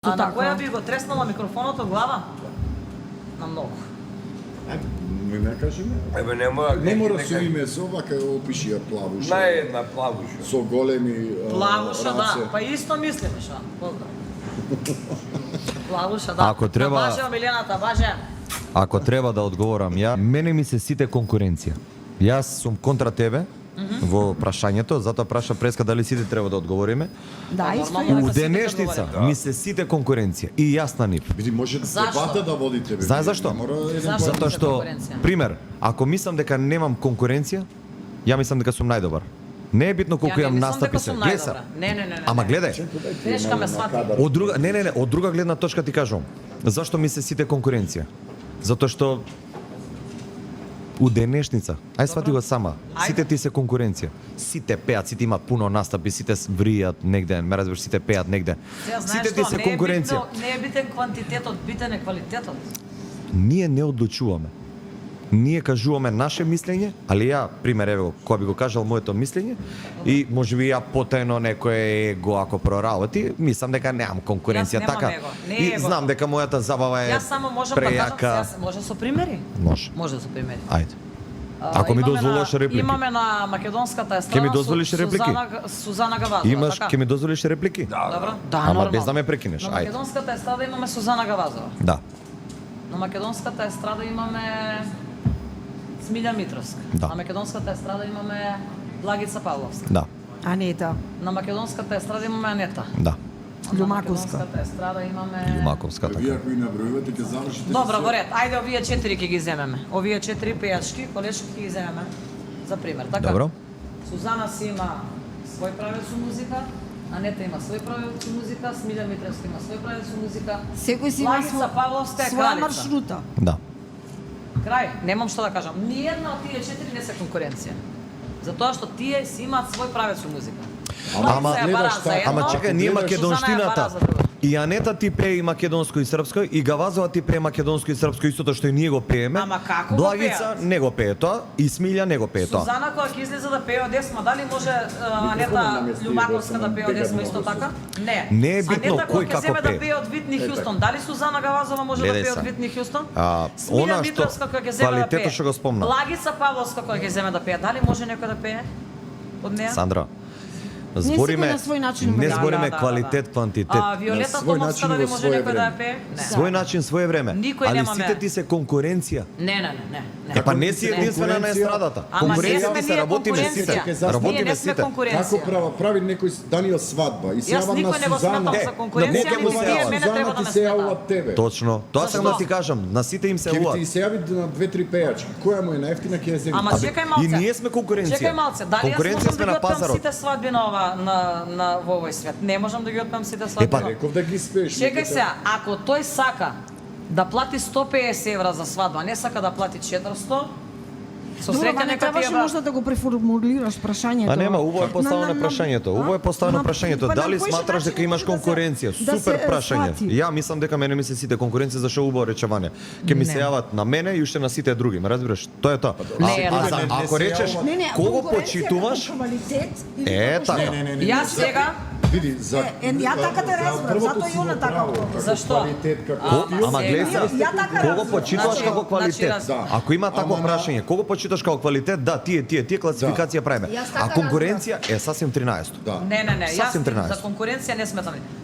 А на која би го треснала микрофоното глава? На многу. Не кажеме. Еве не мора. Не мора со име, со вака опишија Плавуша. Најдна Плавуша. Со големи Плавуша, да. раце. Па исто мислиме шо. Поздрав. Плавуша, да. Ако треба- Баже, Милената, баже. Ако треба да одговорам ја, мене ми се сите конкуренција. Јас сум контра тебе во прашањето, затоа праша Преска дали сите треба да одговориме. Да, исто Нормално. е. У Нека сите денешница одговориме. ми се сите конкуренција и јас на нив. Види, може Зашто? дебата да водите. бе. Знаеш зашто? Не мора еден Зашто? по- Затоа што, конкуренција? пример, ако мислам дека немам конкуренција, ја мислам дека сум најдобар. Не е битно колку Ја не имам мислам настапи дека се. сум Гледај се. најдобра. Не. Ама гледај, Грешка ме свати. од друга, не, од друга гледна точка ти кажувам. Зашто ми се сите конкуренција? Затоа што у денешница, ај свати го сама, сите ти се конкуренција. Сите пеат, сите имаат пуно настапи, сите вријат негде, ме разбираш, сите пеат негде. Сега, знаеш Сите ти што, се конкуренција. Не е битен квантитетот, битен е квалитетот. Ние не одлучуваме. Ние кажуваме наше мислење, али ја, пример, еве го, кој би го кажал моето мислење, и можеби ја потајно некој го ако проработи, мислам дека немам конкуренција Јас немам така. его, не е И его. знам дека мојата забава е Јас само можам да кажам, прејака. сега може со примери. Може. Може со примери. Ајде. Ако ми Имаме дозволуваш на- реплики. Имаме на македонската естрада. Ке ми дозволиш реплики? Сузана Гавазова, Имаш, така? ќе ми дозволиш реплики? Добро? Да, Ама нормално. без да ме прекинеш, На ајде. македонската естрада имаме Сузана Гавазова. Да, На македонската естрада имаме Смилја Митровска. Да. На македонската естрада имаме Благица Павловска. да, Анета, На македонската естрада имаме Анета. да. На Љумаковска. македонската естрада имаме Јумаковска Вие така. ако и набројувате ќе завршите. Добро, со- во ред. Ајде овие 4 ќе ги земеме. Овие 4 пејачки, колешки ќе ги земеме. За пример, така? Добро. Сузана си има свој правец со музика, Анета има свој правец со музика, Смилја Митровска има свој правец со музика. секој си има Лагица Павловска е своја кралица. маршрута. Да. Крај, немам што да кажам. Ниједна од тие 4 не се конкуренција. Затоа што тие си имаат свој правец со музика. Ама Лагица ја бара гледаш за така, едно, Ама чекај, ние Сузана ја македонштината. бара за друго. И Анета ти пее и македонско и српско, и Гавазова ти пее македонско и српско, истото што и ние го пееме. Ама како го Благица пеат? не го пее тоа, и Смилја не го пее тоа. Сузана кога ќе излезе да пее од Десма, дали може Анета Љумаковска да пее од Десма исто така? Не. Не е битно Анета кога кој ќе како земе да пее. пее од Витни Хјустон, дали Сузана Гавазова може да Гледај пее се. од Витни Хјустон? Она Смилја што- Митровска кога ќе земе да квалитетот пее. што го спомна. Лагица Павловска кога ќе земе да пее, дали може некој да пее од неа? Сандра, секој збориме, на свој начин не има. збориме Да. квалитет, квантитет. Виолета На свој Томовска начин дали во може своје некој да ја време. пее? Не. Свој начин, своје време. Никој Али немаме. сите ти се конкуренција. Не. Е па не си единствена на Конкуренција. естрадата. Ама не Конкуренција сме ти се ние работиме сите. конкуренција. Ние Работиме не сме сите. Како конкуренција. прави некој Даниел свадба и се Јас јава на никој не го Сузана. сметам за конкуренција, на ниту кого тие се мене Сузана треба да ти ме се јава сметаат. од тебе. Точно. Тоа Зашто? сакам да ти кажам, на сите им се Ќе уат. ти се јави на 2-3 пејачки. Која му е најефтина ќе ја земи. Ама Абе, чекај малце. и ние сме конкуренција. Чекај малце, дали јас Конкуренција можам сме да на ги отпеам пазарот. сите свадби на ова на во овој свет? Не можам да ги отпеам сите свадби. Епа, на- Реков да ги спееш. Чекај се, ако тој сака да плати 150 евра за свадба, а не сака да плати 400, со Добро, среќа ма не нека требаше тие можда да го преформулираш прашањето. А нема, убаво е поставено прашањето. Убаво е поставено на- прашањето. па на Дали кој сматраш начин дека имаш може да се- конкуренција? да Супер се прашање. свати? Ја мислам дека мене ми се сите конкуренција за шо убаво речевање. Ке ми се Не. јават на мене и уште на сите други, ме разбираш? Тоа е тоа. Не е А така. за- ако речеш Не, кого конкуренција почитуваш, како квалитет или е како што- така. Јас сега Види, за ја така те разбрав, првото затоа и си она во така право, го- како Зашто? Квалитет како А, стил. Ама сега- гледај, Ја така кого разбрав. почитуваш Значи, како квалитет? разбрав. Ако има такво Ама на- прашање, кого почитуваш како квалитет? Да, тие класификација правиме. Јас А така конкуренција е сасвим 13. Да. не, јас Сасвим 13. за конкуренција не сметам.